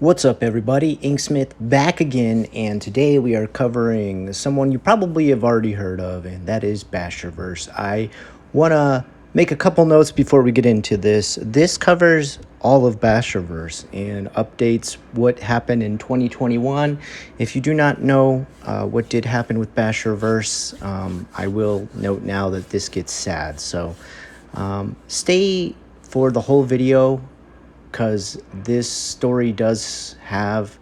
What's up, everybody? Inksmith back again, and today we are covering someone you probably have already heard of, and that is Basherverse. I want to make a couple notes before we get into this. This covers all of Basherverse and updates what happened in 2021. If you do not know what did happen with Basherverse, I will note now that this gets sad. So stay for the whole video, because this story does have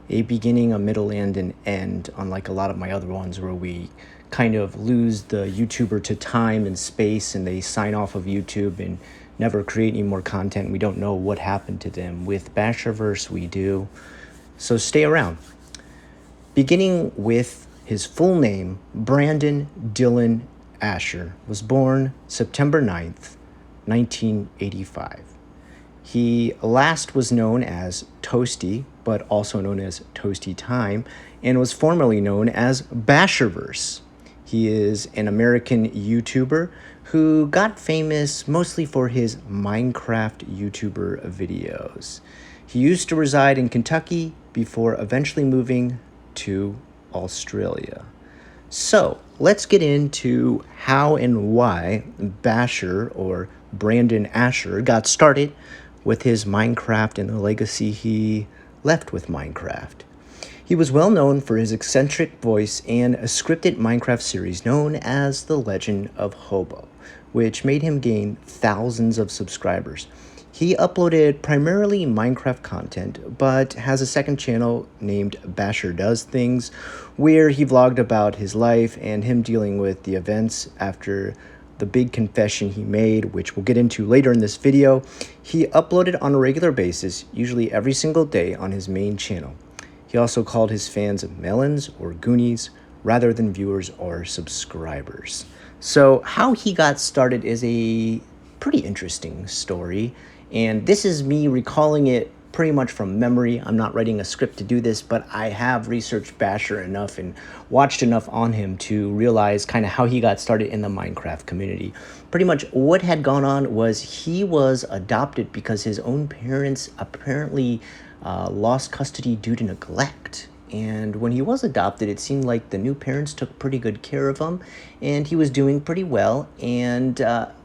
a beginning, a middle, and an end, unlike a lot of my other ones where we kind of lose the YouTuber to time and space and they sign off of YouTube and never create any more content. We don't know what happened to them. With Basherverse, we do. So stay around. Beginning with his full name, Brandon Dylan Asher was born September 9th, 1985. He last was known as Toasty, but also known as Toasty Time, and was formerly known as Basherverse. He is an American YouTuber who got famous mostly for his Minecraft YouTuber videos. He used to reside in Kentucky before eventually moving to Australia. So let's get into how and why Basher, or Brandon Asher, got started with his Minecraft and the legacy he left with Minecraft. He was well known for his eccentric voice and a scripted Minecraft series known as The Legend of Hobo, which made him gain thousands of subscribers. He uploaded primarily Minecraft content, but has a second channel named Basher Does Things, where he vlogged about his life and him dealing with the events after the big confession he made, which we'll get into later in this video. He uploaded on a regular basis, usually every single day, on his main channel. He also called his fans melons or goonies rather than viewers or subscribers. So how he got started is a pretty interesting story, and this is me recalling it pretty much from memory. I'm not writing a script to do this, but I have researched Basher enough and watched enough on him to realize kind of how he got started in the Minecraft community. Pretty much what had gone on was he was adopted because his own parents apparently lost custody due to neglect. And when he was adopted, it seemed like the new parents took pretty good care of him, and he was doing pretty well. And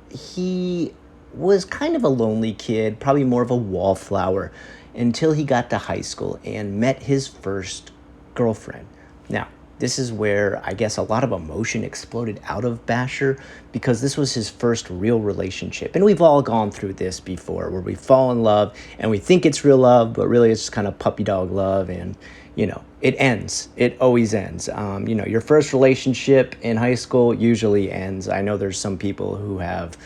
he was kind of a lonely kid, probably more of a wallflower, until he got to high school and met his first girlfriend. Now, this is where I guess a lot of emotion exploded out of Basher, because this was his first real relationship. And we've all gone through this before, where we fall in love and we think it's real love, but really it's just kind of puppy dog love, and it ends. It always ends. Your first relationship in high school usually ends. I know there's some people who have,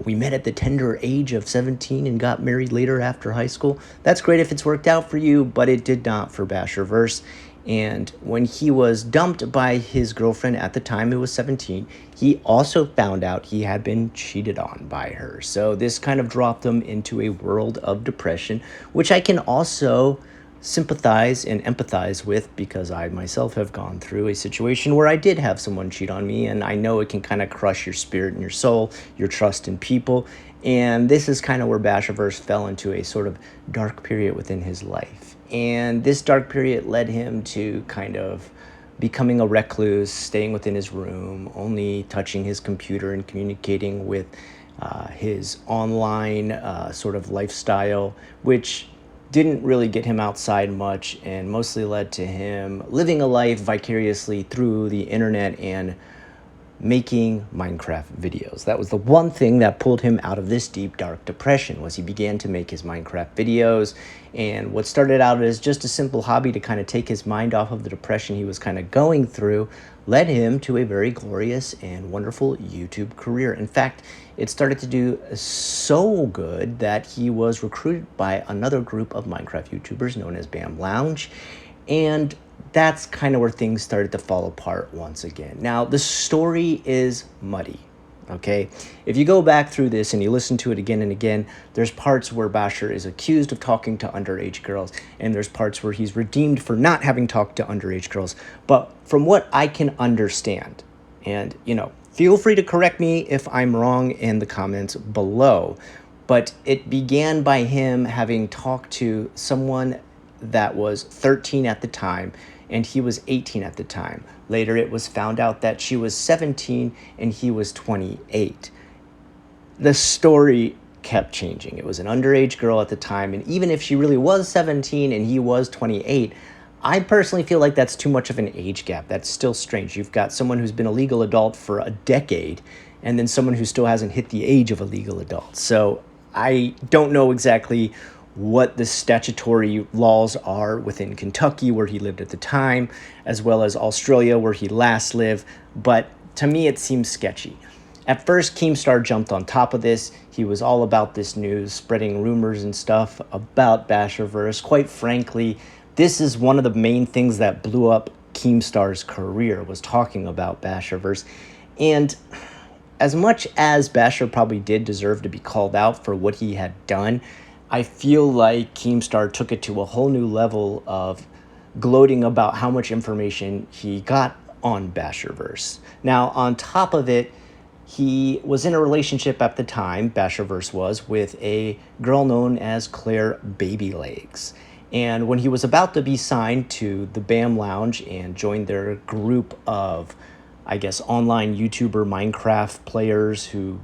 we met at the tender age of 17 and got married later after high school. That's great if it's worked out for you, but it did not for Basherverse. And when he was dumped by his girlfriend at the time, who was 17, he also found out he had been cheated on by her. So this kind of dropped him into a world of depression, which I can also sympathize and empathize with, because I myself have gone through a situation where I did have someone cheat on me, and I know it can kind of crush your spirit and your soul, your trust in people. And this is kind of where Basherverse fell into a sort of dark period within his life. And this dark period led him to kind of becoming a recluse, staying within his room, only touching his computer and communicating with his online sort of lifestyle, which didn't really get him outside much, and mostly led to him living a life vicariously through the internet and making Minecraft videos. That was the one thing that pulled him out of this deep, dark depression, was he began to make his Minecraft videos. And what started out as just a simple hobby to kind of take his mind off of the depression he was kind of going through led him to a very glorious and wonderful YouTube career. In fact, it started to do so good that he was recruited by another group of Minecraft YouTubers known as Bam Lounge, and that's kind of where things started to fall apart once again. Now, the story is muddy, okay? If you go back through this and you listen to it again and again, there's parts where Basher is accused of talking to underage girls, and there's parts where he's redeemed for not having talked to underage girls. But from what I can understand, and, feel free to correct me if I'm wrong in the comments below, but it began by him having talked to someone that was 13 at the time and he was 18 at the time. Later, it was found out that she was 17 and he was 28. The story kept changing. It was an underage girl at the time, and even if she really was 17 and he was 28, I personally feel like that's too much of an age gap. That's still strange. You've got someone who's been a legal adult for a decade, and then someone who still hasn't hit the age of a legal adult. So I don't know exactly what the statutory laws are within Kentucky, where he lived at the time, as well as Australia, where he last lived, but to me it seems sketchy. At first, Keemstar jumped on top of this. He was all about this news, spreading rumors and stuff about Basherverse. Quite frankly, this is one of the main things that blew up Keemstar's career, was talking about Basherverse. And as much as Basher probably did deserve to be called out for what he had done, I feel like Keemstar took it to a whole new level of gloating about how much information he got on Basherverse. Now, on top of it, he was in a relationship at the time, Basherverse was, with a girl known as Claire Baby Legs. And when he was about to be signed to the BAM Lounge and join their group of, I guess, online YouTuber Minecraft players who,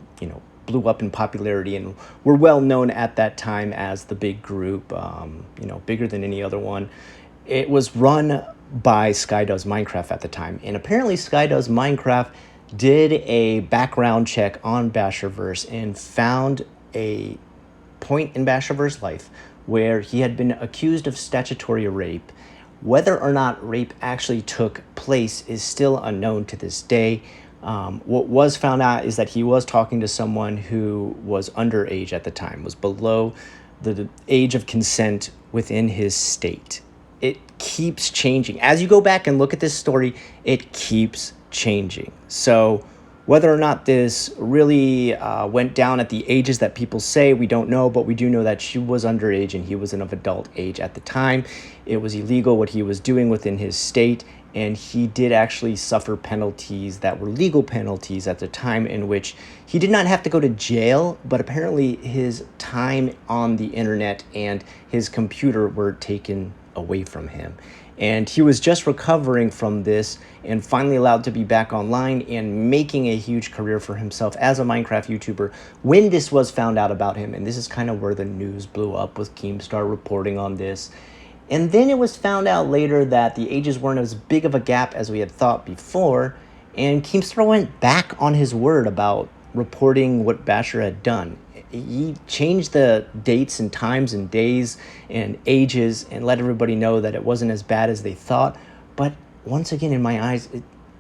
blew up in popularity and were well known at that time as the big group, bigger than any other one, it was run by Sky Does Minecraft at the time. And apparently Sky Does Minecraft did a background check on Basherverse and found a point in Basherverse's life where he had been accused of statutory rape. Whether or not rape actually took place is still unknown to this day. What was found out is that he was talking to someone who was underage at the time, was below the age of consent within his state. It keeps changing. As you go back and look at this story, it keeps changing. So whether or not this really went down at the ages that people say, we don't know, but we do know that she was underage and he was of adult age at the time. It was illegal what he was doing within his state, and he did actually suffer penalties that were legal penalties at the time, in which he did not have to go to jail, but apparently his time on the internet and his computer were taken away from him. And he was just recovering from this and finally allowed to be back online and making a huge career for himself as a Minecraft YouTuber when this was found out about him. And this is kind of where the news blew up, with Keemstar reporting on this. And then it was found out later that the ages weren't as big of a gap as we had thought before, and Keemstar went back on his word about reporting what Basher had done. He changed the dates and times and days and ages and let everybody know that it wasn't as bad as they thought. But once again, in my eyes,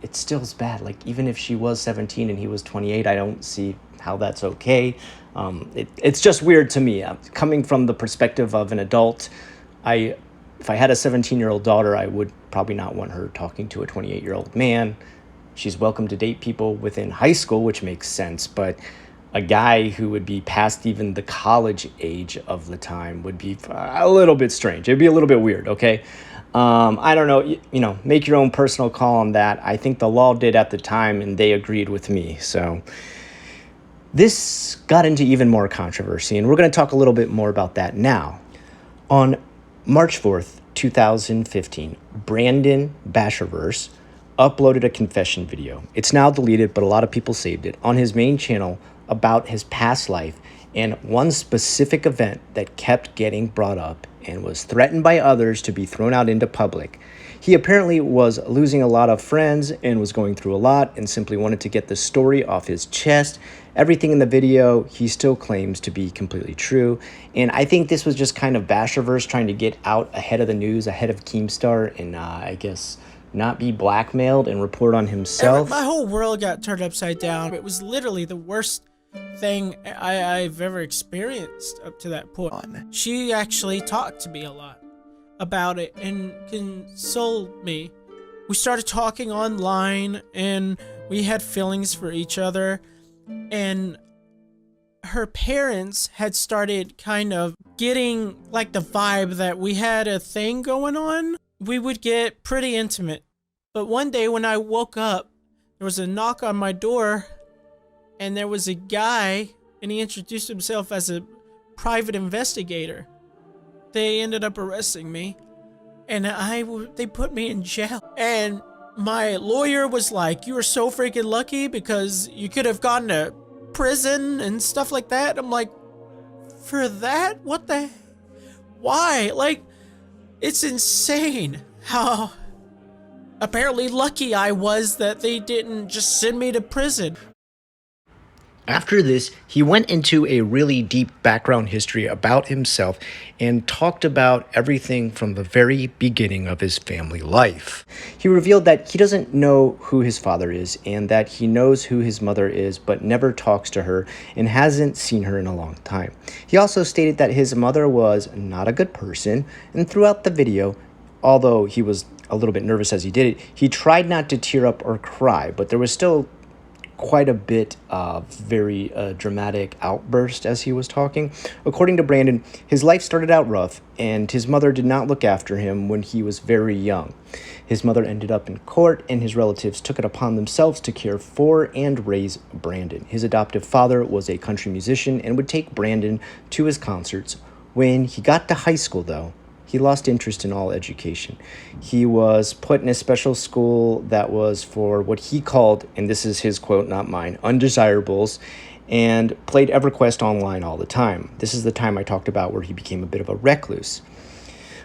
it still is bad. Like, even if she was 17 and he was 28, I don't see how that's okay. It's just weird to me. Coming from the perspective of an adult, if I had a 17-year-old daughter, I would probably not want her talking to a 28-year-old man. She's welcome to date people within high school, which makes sense, but a guy who would be past even the college age of the time would be a little bit strange. It'd be a little bit weird, okay? I don't know, make your own personal call on that. I think the law did at the time, and they agreed with me. So this got into even more controversy, and we're going to talk a little bit more about that now. On March 4th, 2015, Brandon Basherverse uploaded a confession video. It's now deleted, but a lot of people saved it, on his main channel about his past life and one specific event that kept getting brought up and was threatened by others to be thrown out into public. He apparently was losing a lot of friends and was going through a lot and simply wanted to get the story off his chest. Everything in the video he still claims to be completely true. And I think this was just kind of Basherverse trying to get out ahead of the news, ahead of Keemstar, and I guess not be blackmailed and report on himself. My whole world got turned upside down. It was literally the worst thing I've ever experienced up to that point. She actually talked to me a lot about it and consoled me. We started talking online and we had feelings for each other, and her parents had started kind of getting like the vibe that we had a thing going on. We would get pretty intimate. But one day when I woke up, there was a knock on my door, and there was a guy, and he introduced himself as a private investigator. They ended up arresting me. and they put me in jail. And my lawyer was like, you were so freaking lucky because you could have gone to prison and stuff like that. I'm like, for that? What the? Why? Like, it's insane how apparently lucky I was that they didn't just send me to prison. After this, he went into a really deep background history about himself and talked about everything from the very beginning of his family life. He revealed that he doesn't know who his father is and that he knows who his mother is but never talks to her and hasn't seen her in a long time. He also stated that his mother was not a good person, and throughout the video, although he was a little bit nervous as he did it, he tried not to tear up or cry, but there was still quite a bit of very dramatic outburst as he was talking. According to Brandon, his life started out rough, and his mother did not look after him when he was very young. His mother ended up in court, and his relatives took it upon themselves to care for and raise Brandon. His adoptive father was a country musician and would take Brandon to his concerts. When he got to high school, though, he lost interest in all education. He was put in a special school that was for what he called, and this is his quote, not mine, undesirables, and played EverQuest online all the time. This is the time I talked about where he became a bit of a recluse,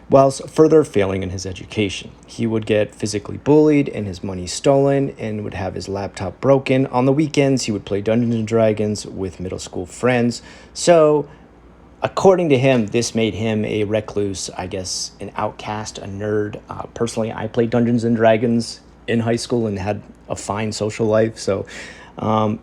whilst further failing in his education. He would get physically bullied and his money stolen and would have his laptop broken. On the weekends, he would play Dungeons and Dragons with middle school friends. So, according to him, this made him a recluse, I guess, an outcast, a nerd. Personally, I played Dungeons and Dragons in high school and had a fine social life. So,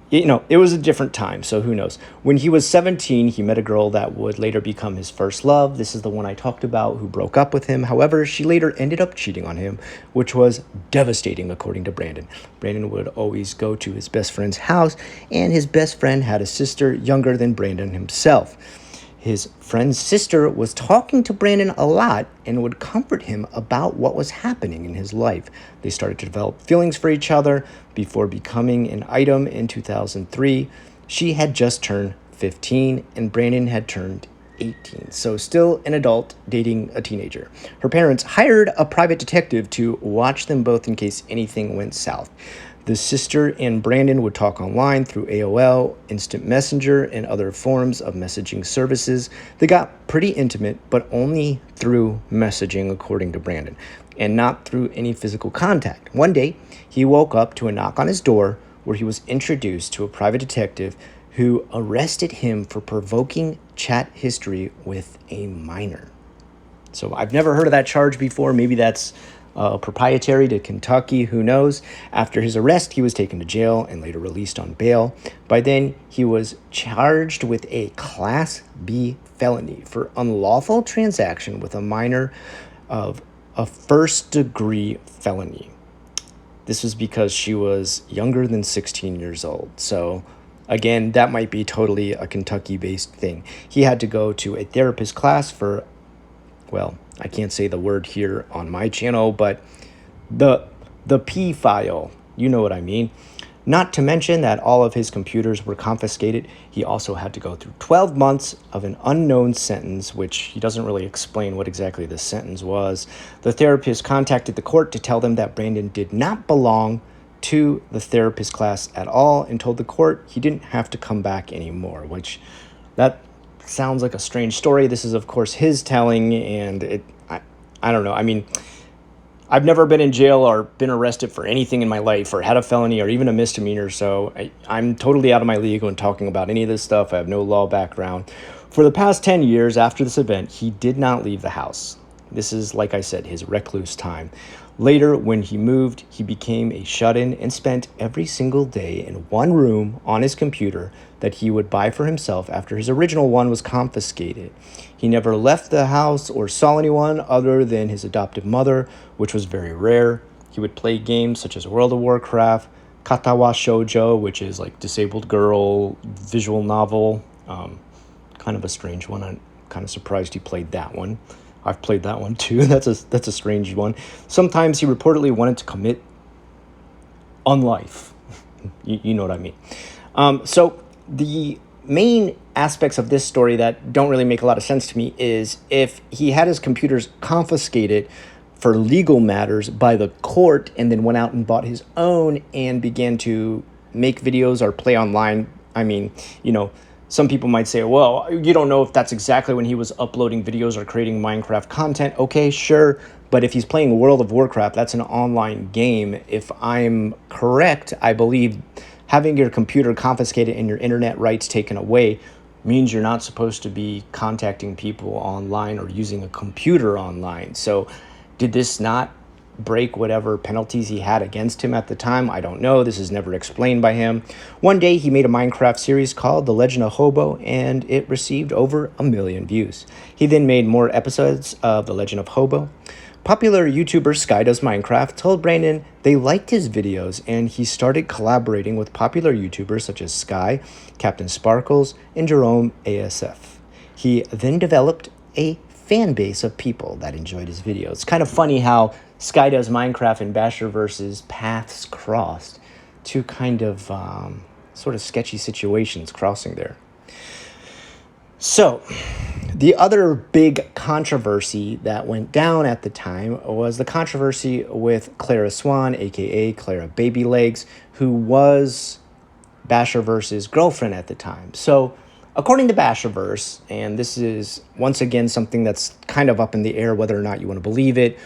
it was a different time. So who knows? When he was 17, he met a girl that would later become his first love. This is the one I talked about who broke up with him. However, she later ended up cheating on him, which was devastating, according to Brandon. Brandon would always go to his best friend's house, and his best friend had a sister younger than Brandon himself. His friend's sister was talking to Brandon a lot and would comfort him about what was happening in his life. They started to develop feelings for each other before becoming an item in 2003. She had just turned 15 and Brandon had turned 18, so still an adult dating a teenager. Her parents hired a private detective to watch them both in case anything went south. The sister and Brandon would talk online through AOL, Instant Messenger, and other forms of messaging services. They got pretty intimate, but only through messaging, according to Brandon, and not through any physical contact. One day, he woke up to a knock on his door where he was introduced to a private detective who arrested him for provoking chat history with a minor. So I've never heard of that charge before. Maybe that's proprietary to Kentucky, who knows. After his arrest, he was taken to jail and later released on bail. By then, he was charged with a Class B felony for unlawful transaction with a minor of a first-degree felony. This was because she was younger than 16 years old. So, again, that might be totally a Kentucky-based thing. He had to go to a therapist class for, well, I can't say the word here on my channel, but the P file, you know what I mean. Not to mention that all of his computers were confiscated. He also had to go through 12 months of an unknown sentence, which he doesn't really explain what exactly the sentence was. The therapist contacted the court to tell them that Brandon did not belong to the therapist class at all and told the court he didn't have to come back anymore, which that sounds like a strange story. This is, of course, his telling, and I don't know. I mean, I've never been in jail or been arrested for anything in my life or had a felony or even a misdemeanor, so I'm totally out of my league when talking about any of this stuff. I have no law background. For the past 10 years after this event, he did not leave the house. This is, like I said, his recluse time. Later, when he moved, he became a shut-in and spent every single day in one room on his computer that he would buy for himself after his original one was confiscated. He never left the house or saw anyone other than his adoptive mother, which was very rare. He would play games such as World of Warcraft, Katawa Shoujo, which is like disabled girl visual novel. Kind of a strange one. I'm kind of surprised he played that one. I've played that one too. That's a strange one. Sometimes he reportedly wanted to commit unlife. You know what I mean. So the main aspects of this story that don't really make a lot of sense to me is if he had his computers confiscated for legal matters by the court, and then went out and bought his own and began to make videos or play online. I mean, you know, some people might say, well, you don't know if that's exactly when he was uploading videos or creating Minecraft content. Okay, sure. But if he's playing World of Warcraft, that's an online game. If I'm correct, I believe having your computer confiscated and your internet rights taken away means you're not supposed to be contacting people online or using a computer online. So did this not break whatever penalties he had against him at the time? I don't know. This is never explained by him. One day he made a Minecraft series called The Legend of Hobo, and it received over 1 million views. He then made more episodes of The Legend of Hobo. Popular YouTuber Sky Does Minecraft told Brandon they liked his videos, and he started collaborating with popular YouTubers such as Sky, Captain Sparkles, and Jerome ASF. He then developed a fan base of people that enjoyed his videos. It's kind of funny how Sky Does Minecraft and Basherverse's paths crossed. Two kind of sort of sketchy situations crossing there. So, the other big controversy that went down at the time was the controversy with Claire Swann, aka Clara Baby Legs, who was Basherverse's girlfriend at the time. So, according to Basherverse, and this is once again something that's kind of up in the air whether or not you want to believe it,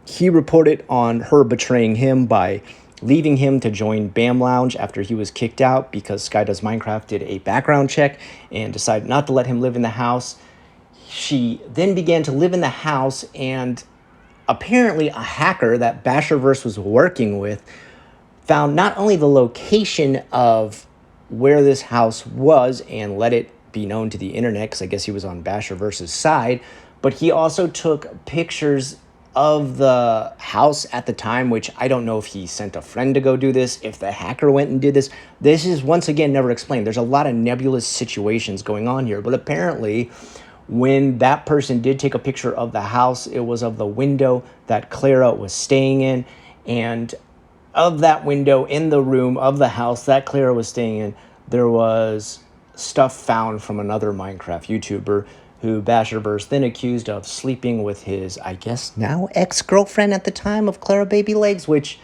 he reported on her betraying him by leaving him to join Bam Lounge after he was kicked out because Sky Does Minecraft did a background check and decided not to let him live in the house. She then began to live in the house, and apparently a hacker that Basherverse was working with found not only the location of where this house was and let it be known to the internet, because I guess he was on Basherverse's side, but he also took pictures of the house at the time, which I don't know if he sent a friend to go do this, if the hacker went and did this. This is once again never explained. There's a lot of nebulous situations going on here, but apparently when that person did take a picture of the house, it was of the window that Clara was staying in, and of that window in the room of the house that Clara was staying in, there was stuff found from another Minecraft YouTuber who Basherverse then accused of sleeping with his, I guess, now ex-girlfriend at the time of Clara Baby Legs, which,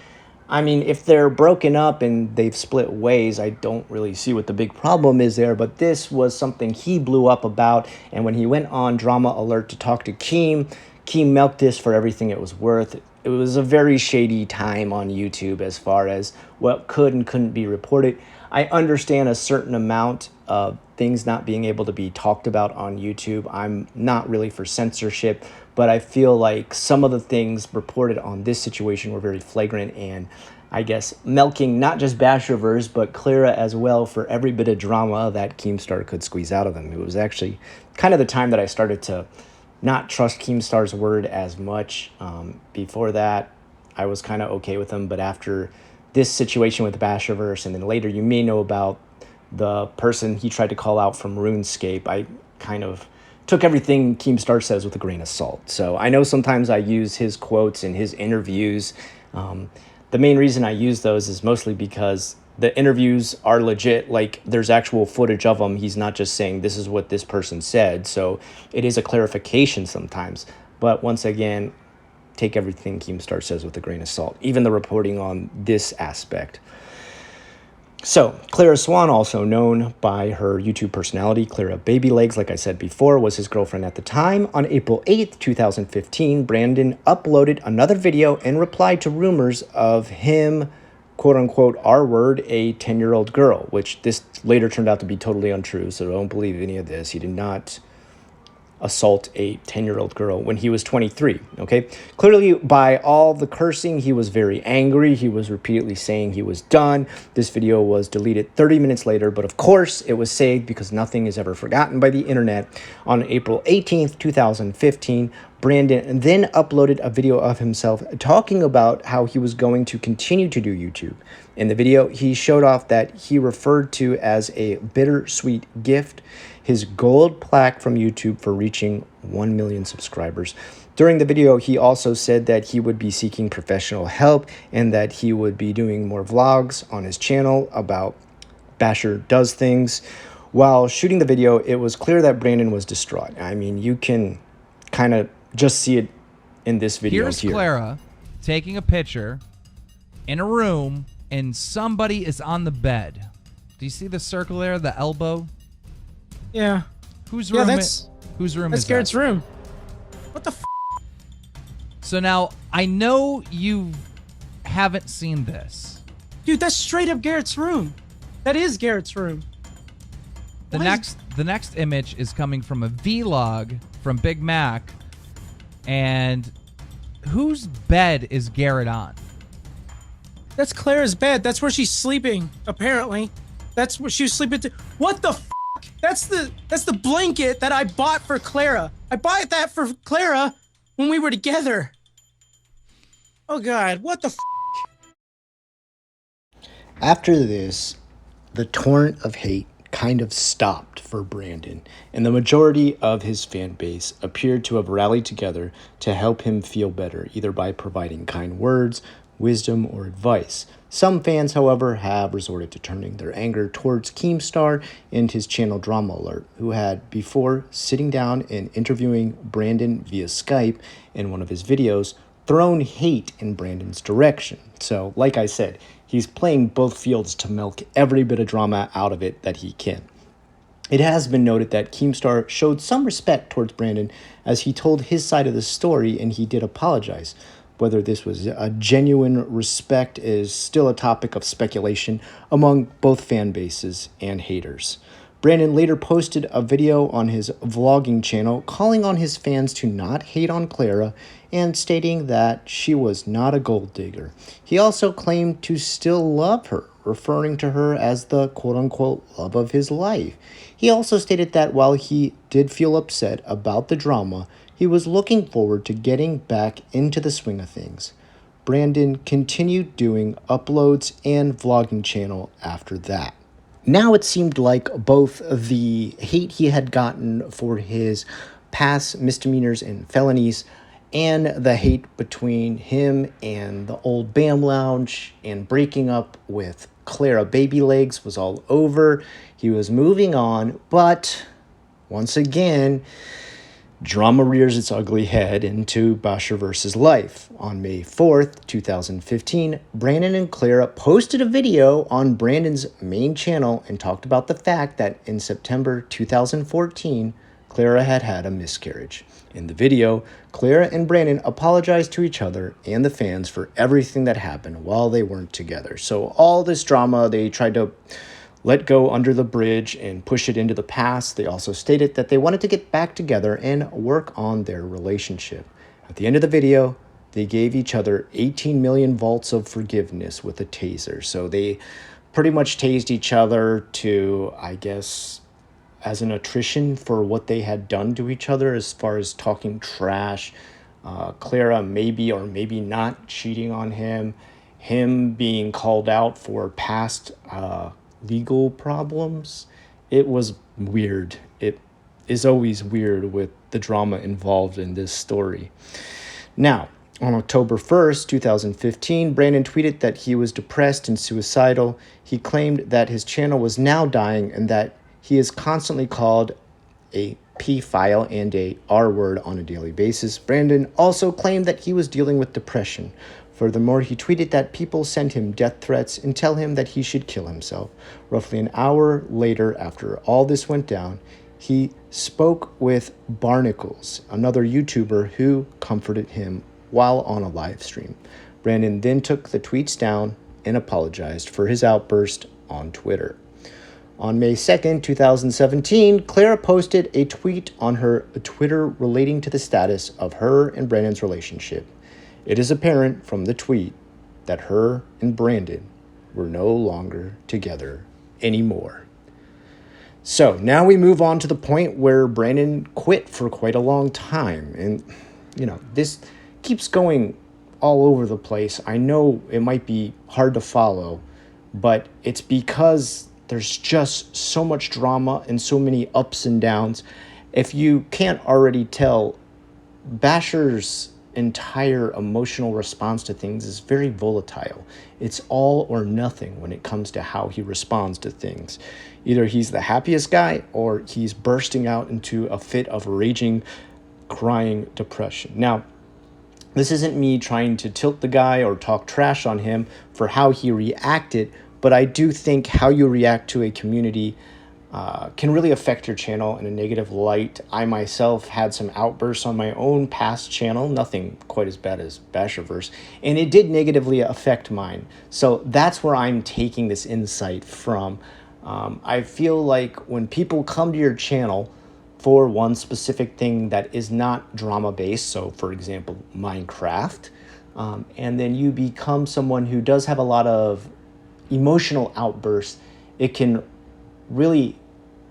I mean, if they're broken up and they've split ways, I don't really see what the big problem is there, but this was something he blew up about, and when he went on Drama Alert to talk to Keem milked this for everything it was worth. It was a very shady time on YouTube as far as what could and couldn't be reported. I understand a certain amount of things not being able to be talked about on YouTube. I'm not really for censorship, but I feel like some of the things reported on this situation were very flagrant and, I guess, milking not just Basherverse, but Clara as well for every bit of drama that Keemstar could squeeze out of them. It was actually kind of the time that I started to not trust Keemstar's word as much. Before that, I was kind of okay with him, but after this situation with Basherverse, and then later you may know about the person he tried to call out from RuneScape, I kind of took everything Keemstar says with a grain of salt. So I know sometimes I use his quotes in his interviews. The main reason I use those is mostly because the interviews are legit, like there's actual footage of them. He's not just saying this is what this person said. So it is a clarification sometimes. But once again, take everything Keemstar says with a grain of salt, even the reporting on this aspect. So, Claire Swann, also known by her YouTube personality, Clara Baby Legs, like I said before, was his girlfriend at the time. On April 8th, 2015, Brandon uploaded another video and replied to rumors of him, quote-unquote, R-word, a 10-year-old girl, which this later turned out to be totally untrue, so don't believe any of this. He did not assault a 10-year-old girl when he was 23, okay? Clearly, by all the cursing, he was very angry. He was repeatedly saying he was done. This video was deleted 30 minutes later, but of course, it was saved because nothing is ever forgotten by the internet. On April 18th, 2015, Brandon then uploaded a video of himself talking about how he was going to continue to do YouTube. In the video, he showed off that he referred to as a bittersweet gift, his gold plaque from YouTube for reaching 1 million subscribers. During the video, he also said that he would be seeking professional help and that he would be doing more vlogs on his channel about Basher Does Things. While shooting the video, it was clear that Brandon was distraught. I mean, you can kind of just see it in this video Here's here. Clara taking a picture in a room, and somebody is on the bed. Do you see the circle there, the elbow? Yeah. Whose room? That's Garrett's room. What the f? So now I know you haven't seen this. Dude, that's straight up Garrett's room. That is Garrett's room. The next image is coming from a vlog from Big Mac, and whose bed is Garrett on? That's Clara's bed. That's where she's sleeping, apparently. That's where she was sleeping to. What the f? That's the blanket that I bought for Clara. I bought that for Clara when we were together. Oh God, what the f? After this, the torrent of hate kind of stopped for Brandon, and the majority of his fan base appeared to have rallied together to help him feel better, either by providing kind words, wisdom, or advice. Some fans, however, have resorted to turning their anger towards Keemstar and his channel Drama Alert, who had, before sitting down and interviewing Brandon via Skype in one of his videos, thrown hate in Brandon's direction. So, like I said, he's playing both fields to milk every bit of drama out of it that he can. It has been noted that Keemstar showed some respect towards Brandon as he told his side of the story, and he did apologize. Whether this was a genuine respect is still a topic of speculation among both fan bases and haters. Brandon later posted a video on his vlogging channel calling on his fans to not hate on Clara and stating that she was not a gold digger. He also claimed to still love her, referring to her as the quote-unquote love of his life. He also stated that while he did feel upset about the drama, he was looking forward to getting back into the swing of things. Brandon continued doing uploads and vlogging channel after that. Now it seemed like both the hate he had gotten for his past misdemeanors and felonies and the hate between him and the old BAM Lounge and breaking up with Clara Baby Legs was all over. He was moving on, but once again, drama rears its ugly head into Basherverse's life. On May 4th, 2015, Brandon and Clara posted a video on Brandon's main channel and talked about the fact that in September 2014, Clara had had a miscarriage. In the video, Clara and Brandon apologized to each other and the fans for everything that happened while they weren't together. So all this drama, they tried to let go under the bridge and push it into the past. They also stated that they wanted to get back together and work on their relationship. At the end of the video, they gave each other 18 million volts of forgiveness with a taser. So they pretty much tased each other to, I guess, as an attrition for what they had done to each other as far as talking trash. Clara maybe or maybe not cheating on him being called out for past legal problems. It was weird. It is always weird with the drama involved in this story. Now, on October 1st, 2015, Brandon tweeted that he was depressed and suicidal. He claimed that his channel was now dying and that he is constantly called a P-file and a R-word on a daily basis. Brandon also claimed that he was dealing with depression. Furthermore, he tweeted that people sent him death threats and tell him that he should kill himself. Roughly an hour later, after all this went down, he spoke with Barnacles, another YouTuber who comforted him while on a live stream. Brandon then took the tweets down and apologized for his outburst on Twitter. On May 2nd, 2017, Clara posted a tweet on her Twitter relating to the status of her and Brandon's relationship. It is apparent from the tweet that her and Brandon were no longer together anymore. So now we move on to the point where Brandon quit for quite a long time. And, this keeps going all over the place. I know it might be hard to follow, but it's because there's just so much drama and so many ups and downs. If you can't already tell, Basher's entire emotional response to things is very volatile. It's all or nothing when it comes to how he responds to things. Either he's the happiest guy or he's bursting out into a fit of raging, crying depression. Now, This isn't me trying to tilt the guy or talk trash on him for how he reacted, but I do think how you react to a community can really affect your channel in a negative light. I myself had some outbursts on my own past channel, nothing quite as bad as Basherverse, and it did negatively affect mine. So that's where I'm taking this insight from. I feel like when people come to your channel for one specific thing that is not drama based, so for example, Minecraft, and then you become someone who does have a lot of emotional outbursts, it can really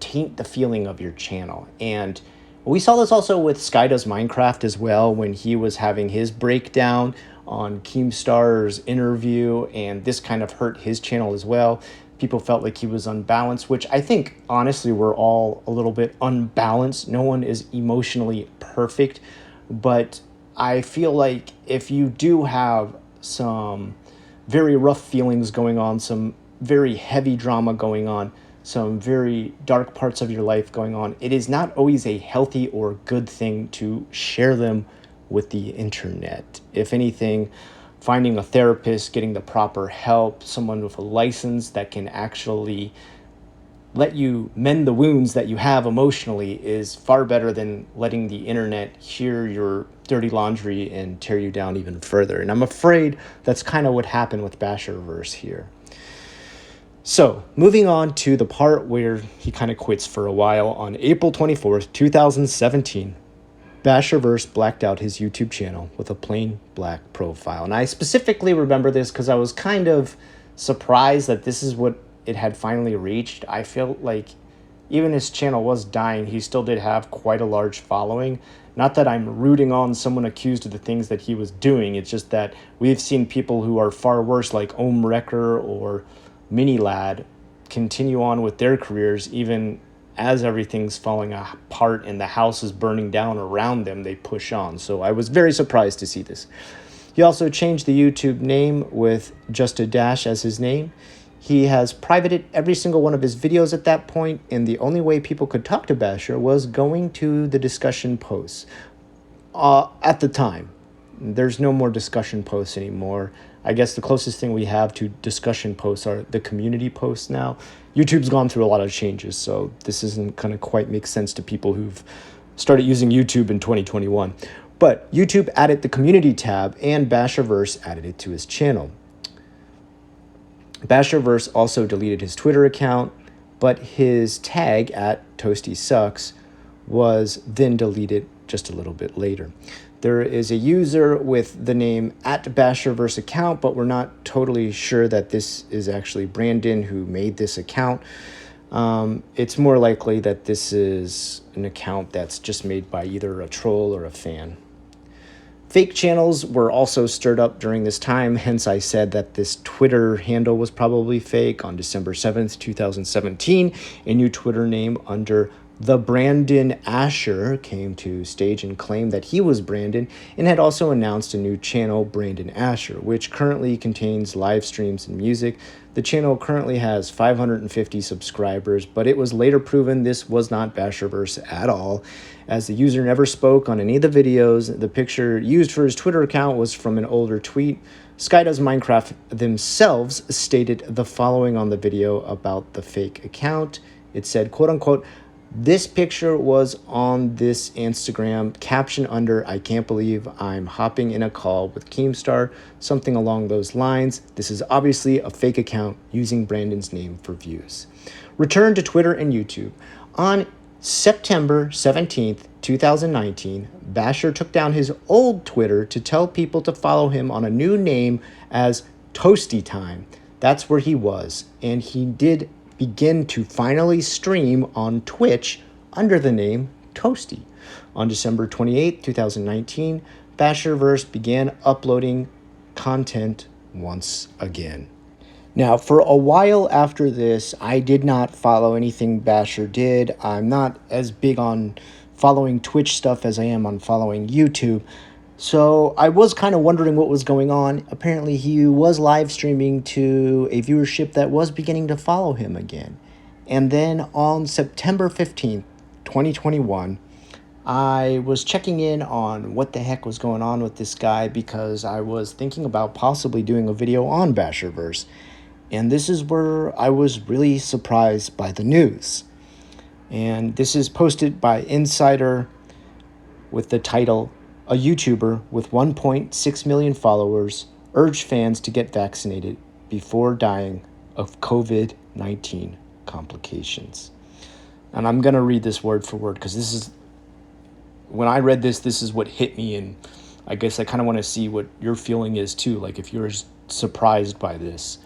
taint the feeling of your channel. And we saw this also with Sky Does Minecraft as well, when he was having his breakdown on Keemstar's interview, and this kind of hurt his channel as well. People felt like he was unbalanced, which I think honestly we're all a little bit unbalanced. No one is emotionally perfect, but I feel like if you do have some very rough feelings going on, some very heavy drama going on, some very dark parts of your life going on, it is not always a healthy or good thing to share them with the internet. If anything, finding a therapist, getting the proper help, someone with a license that can actually let you mend the wounds that you have emotionally is far better than letting the internet hear your dirty laundry and tear you down even further. And I'm afraid that's kind of what happened with Basherverse here. So, moving on to the part where he kind of quits for a while. On April 24th, 2017, Basherverse blacked out his YouTube channel with a plain black profile. And I specifically remember this because I was kind of surprised that this is what it had finally reached. I felt like even his channel was dying, he still did have quite a large following. Not that I'm rooting on someone accused of the things that he was doing, it's just that we've seen people who are far worse, like Ohm Wrecker or Mini Lad, continue on with their careers even as everything's falling apart and the house is burning down around them. They push on. So I was very surprised to see this. He also changed the YouTube name with just a dash as his name. He has privated every single one of his videos at that point, and the only way people could talk to Basher was going to the discussion posts. At the time, there's no more discussion posts anymore. I guess the closest thing we have to discussion posts are the community posts now. YouTube's gone through a lot of changes, so this isn't going to quite make sense to people who've started using YouTube in 2021. But YouTube added the community tab, and Basherverse added it to his channel. Basherverse also deleted his Twitter account, but his tag at Toasty Sucks was then deleted just a little bit later. There is a user with the name at Basherverse account, but we're not totally sure that this is actually Brandon who made this account. It's more likely that this is an account that's just made by either a troll or a fan. Fake channels were also stirred up during this time, hence I said that this Twitter handle was probably fake. On December 7th, 2017, a new Twitter name under The Brandon Asher came to stage and claimed that he was Brandon, and had also announced a new channel, Brandon Asher, which currently contains live streams and music. The channel currently has 550 subscribers, but it was later proven this was not Basherverse at all, as the user never spoke on any of the videos. The picture used for his Twitter account was from an older tweet. Sky Does Minecraft themselves stated the following on the video about the fake account. It said, quote unquote, "This picture was on this Instagram, caption under, 'I can't believe I'm hopping in a call with Keemstar,' something along those lines. This is obviously a fake account using Brandon's name for views." Return to Twitter and YouTube. On September 17th, 2019, Basher took down his old Twitter to tell people to follow him on a new name as Toasty Time. That's where he was, and he did begin to finally stream on Twitch under the name Toasty. On December 28, 2019, Basherverse began uploading content once again. Now, for a while after this, I did not follow anything Basher did. I'm not as big on following Twitch stuff as I am on following YouTube. So I was kind of wondering what was going on. Apparently he was live streaming to a viewership that was beginning to follow him again. And then on September 15th, 2021, I was checking in on what the heck was going on with this guy because I was thinking about possibly doing a video on Basherverse. And this is where I was really surprised by the news. And this is posted by Insider with the title, "A YouTuber with 1.6 million followers urged fans to get vaccinated before dying of COVID-19 complications." And I'm going to read this word for word because this is, when I read this, this is what hit me. And I guess I kind of want to see what your feeling is too, like if you're surprised by this.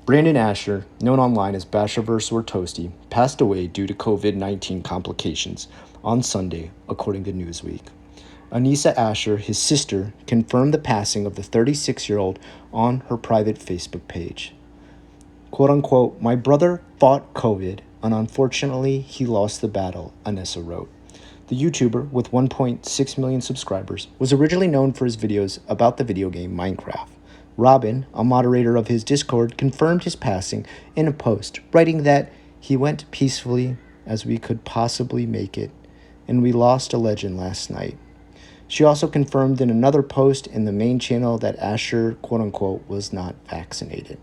Brandon Asher, known online as Basherverse or Toasty, passed away due to COVID-19 complications on Sunday, according to Newsweek. Anissa Asher, his sister, confirmed the passing of the 36-year-old on her private Facebook page. Quote unquote, "My brother fought COVID, and unfortunately he lost the battle," Anissa wrote. The YouTuber, with 1.6 million subscribers, was originally known for his videos about the video game Minecraft. Robin, a moderator of his Discord, confirmed his passing in a post, writing that he went peacefully as we could possibly make it, and we lost a legend last night. She also confirmed in another post in the main channel that Asher, quote-unquote, was not vaccinated.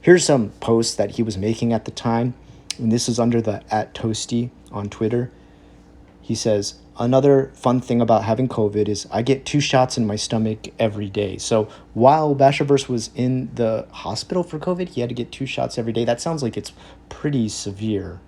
Here's some posts that he was making at the time, and this is under the @Toasty on Twitter. He says, "Another fun thing about having COVID is I get 2 shots in my stomach every day." So while Basherverse was in the hospital for COVID, he had to get 2 shots every day. That sounds like it's pretty severe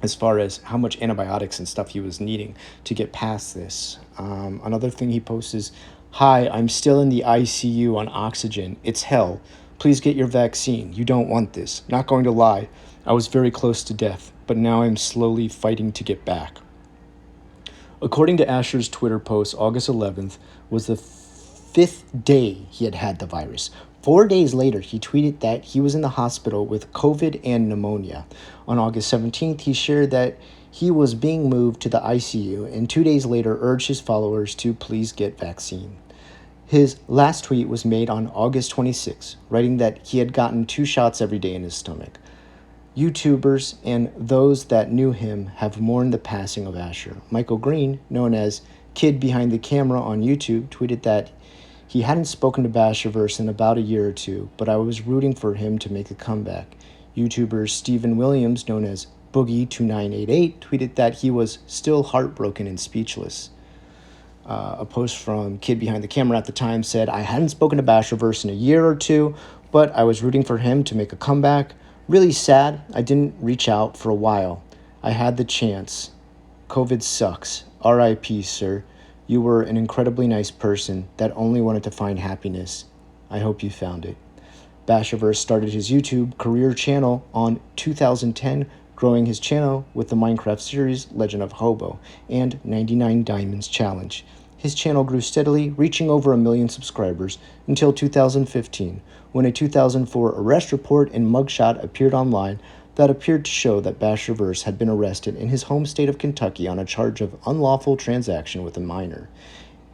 as far as how much antibiotics and stuff he was needing to get past this. Another thing he posts is, "Hi, I'm still in the ICU on oxygen. It's hell. Please get your vaccine. You don't want this. Not going to lie. I was very close to death, but now I'm slowly fighting to get back." According to Asher's Twitter post, August 11th was the 5th day he had had the virus. 4 days later, he tweeted that he was in the hospital with COVID and pneumonia. On August 17th, he shared that he was being moved to the ICU, and 2 days later urged his followers to please get vaccine. His last tweet was made on August 26th, writing that he had gotten 2 shots every day in his stomach. YouTubers and those that knew him have mourned the passing of Asher. Michael Green, known as Kid Behind the Camera on YouTube, tweeted that he hadn't spoken to Basherverse in about a year or two, but I was rooting for him to make a comeback. YouTuber Stephen Williams, known as Boogie2988, tweeted that he was still heartbroken and speechless. A post from Kid Behind the Camera at the time said, "I hadn't spoken to Basherverse in a year or two, but I was rooting for him to make a comeback. Really sad, I didn't reach out for a while. I had the chance. COVID sucks. RIP, sir. You were an incredibly nice person that only wanted to find happiness. I hope you found it." Basherverse started his YouTube career channel on 2010, growing his channel with the Minecraft series Legend of Hobo and 99 Diamonds Challenge. His channel grew steadily, reaching over 1 million subscribers until 2015, when a 2004 arrest report and mugshot appeared online that appeared to show that Basherverse had been arrested in his home state of Kentucky on a charge of unlawful transaction with a minor.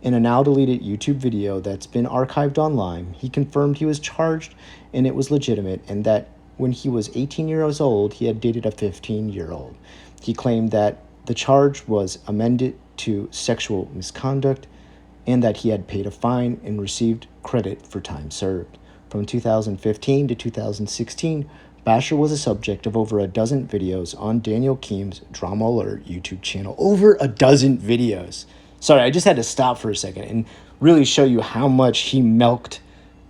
In a now-deleted YouTube video that's been archived online, he confirmed he was charged and it was legitimate, and that when he was 18 years old, he had dated a 15-year-old. He claimed that the charge was amended to sexual misconduct and that he had paid a fine and received credit for time served. From 2015 to 2016, Basher was a subject of over a dozen videos on Daniel Keem's Drama Alert YouTube channel. Over a dozen videos. Sorry, I just had to stop for a second and really show you how much he milked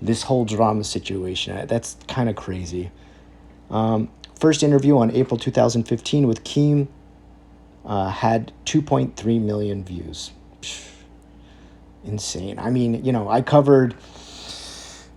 this whole drama situation. That's kind of crazy. First interview on April 2015 with Keem had 2.3 million views. Insane. I mean, I covered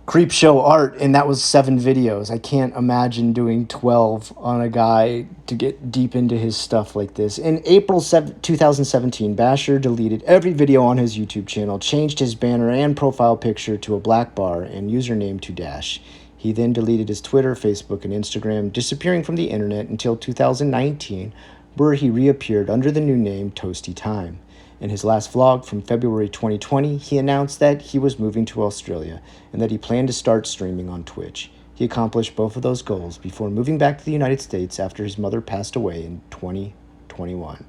Creepshow Art, and that was 7 videos. I can't imagine doing 12 on a guy to get deep into his stuff like this. In April 2017, Basher deleted every video on his YouTube channel, changed his banner and profile picture to a black bar and username to Dash. He then deleted his Twitter, Facebook, and Instagram, disappearing from the internet until 2019, where he reappeared under the new name Toasty Time. In his last vlog from February 2020, he announced that he was moving to Australia and that he planned to start streaming on Twitch. He accomplished both of those goals before moving back to the United States after his mother passed away in 2021.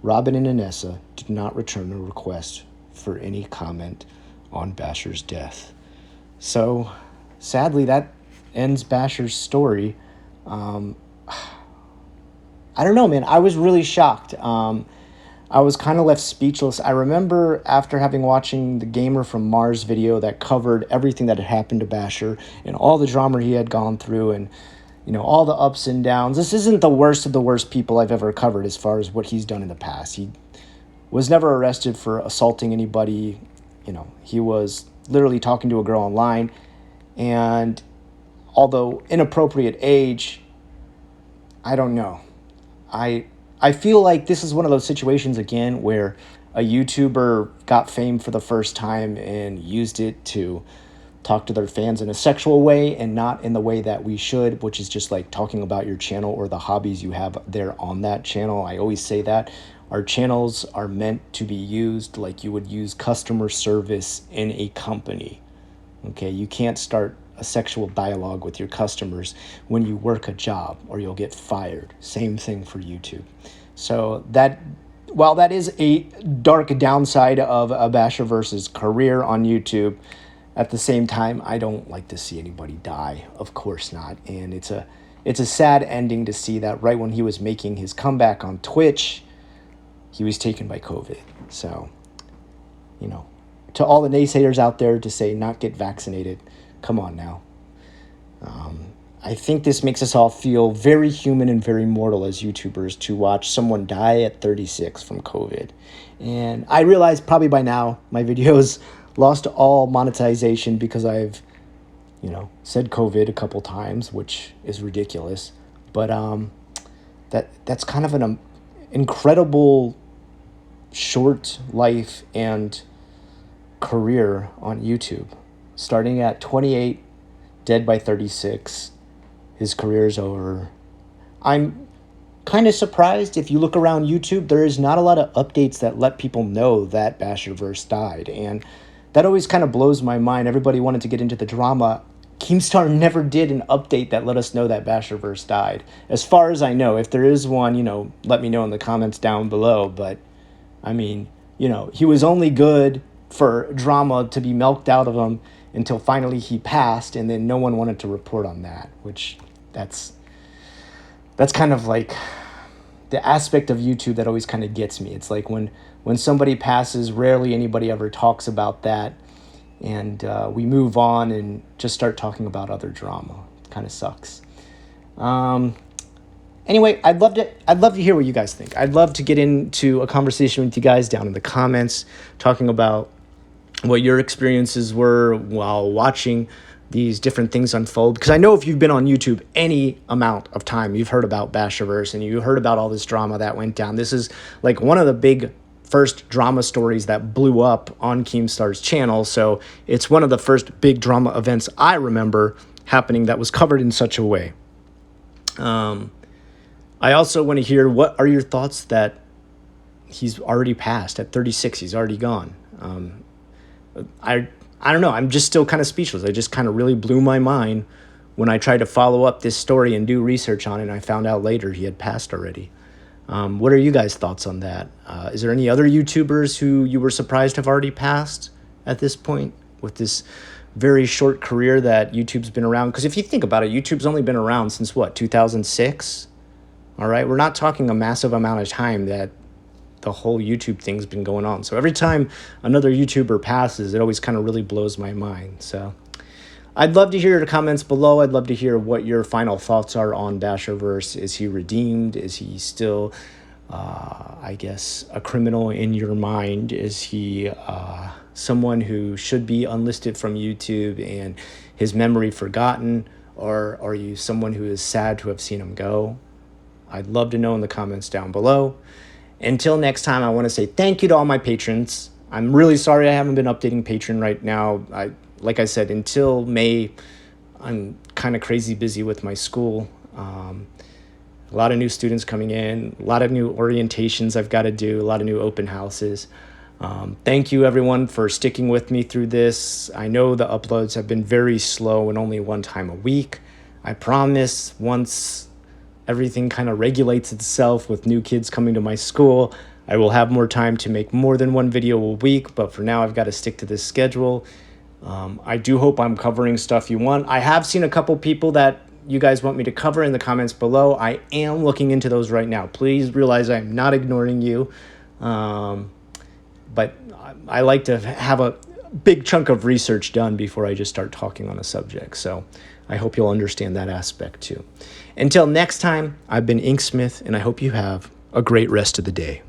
Robin and Anessa did not return a request for any comment on Basher's death. So, sadly, that ends Basher's story. I don't know, man. I was really shocked. I was kind of left speechless. I remember after having watching the Gamer from Mars video that covered everything that had happened to Basher and all the drama he had gone through and, you know, all the ups and downs. This isn't the worst of the worst people I've ever covered as far as what he's done in the past. He was never arrested for assaulting anybody. You know, he was literally talking to a girl online. And although inappropriate age, I don't know. I feel like this is one of those situations again where a YouTuber got fame for the first time and used it to talk to their fans in a sexual way and not in the way that we should, which is just like talking about your channel or the hobbies you have there on that channel. I always say that our channels are meant to be used like you would use customer service in a company. Okay, you can't start a sexual dialogue with your customers when you work a job or you'll get fired. Same thing for YouTube. So that, while that is a dark downside of a Basherverse's career on YouTube, at the same time, I don't like to see anybody die. Of course not. And it's a sad ending to see that right when he was making his comeback on Twitch, he was taken by COVID. So, you know, to all the naysayers out there to say not get vaccinated, come on now. I think this makes us all feel very human and very mortal as YouTubers to watch someone die at 36 from COVID. And I realize probably by now my videos lost all monetization because I've, you know, said COVID a couple times, which is ridiculous. But that's kind of an incredible short life and career on YouTube. Starting at 28, dead by 36, his career is over. I'm kind of surprised. If you look around YouTube, there is not a lot of updates that let people know that Bashurverse died. And that always kind of blows my mind. Everybody wanted to get into the drama. Keemstar never did an update that let us know that Bashurverse died. As far as I know, if there is one, you know, let me know in the comments down below. But, I mean, you know, he was only good for drama to be milked out of him until finally he passed, and then no one wanted to report on that, which that's kind of like the aspect of YouTube that always kind of gets me. It's like when somebody passes, rarely anybody ever talks about that, and we move on and just start talking about other drama. It kind of sucks. Anyway, I'd love to hear what you guys think. I'd love to get into a conversation with you guys down in the comments, talking about what your experiences were while watching these different things unfold. Because I know if you've been on YouTube any amount of time, you've heard about Basherverse and you heard about all this drama that went down. This is like one of the big first drama stories that blew up on Keemstar's channel. So it's one of the first big drama events I remember happening that was covered in such a way. I also want to hear, what are your thoughts that he's already passed at 36? He's already gone. I don't know. I'm just still kind of speechless. I just kind of really blew my mind when I tried to follow up this story and do research on it, and I found out later he had passed already. What are you guys' thoughts on that? Is there any other YouTubers who you were surprised have already passed at this point with this very short career that YouTube's been around? Because if you think about it, YouTube's only been around since what, 2006? All right, we're not talking a massive amount of time that the whole YouTube thing's been going on. So every time another YouTuber passes, it always kind of really blows my mind. So I'd love to hear your comments below. I'd love to hear what your final thoughts are on Basherverse. Is he redeemed? Is he still, I guess, a criminal in your mind? Is he someone who should be unlisted from YouTube and his memory forgotten? Or are you someone who is sad to have seen him go? I'd love to know in the comments down below. Until next time, I want to say thank you to all my patrons. I'm really sorry I haven't been updating Patreon right now. Like I said, until May, I'm kind of crazy busy with my school. A lot of new students coming in, a lot of new orientations I've got to do, a lot of new open houses. Thank you, everyone, for sticking with me through this. I know the uploads have been very slow and only one time a week. I promise once everything kind of regulates itself with new kids coming to my school, I will have more time to make more than one video a week, but for now I've got to stick to this schedule. I do hope I'm covering stuff you want. I have seen a couple people that you guys want me to cover in the comments below. I am looking into those right now. Please realize I'm not ignoring you. But I like to have a big chunk of research done before I just start talking on a subject. So I hope you'll understand that aspect too. Until next time, I've been Inksmith, and I hope you have a great rest of the day.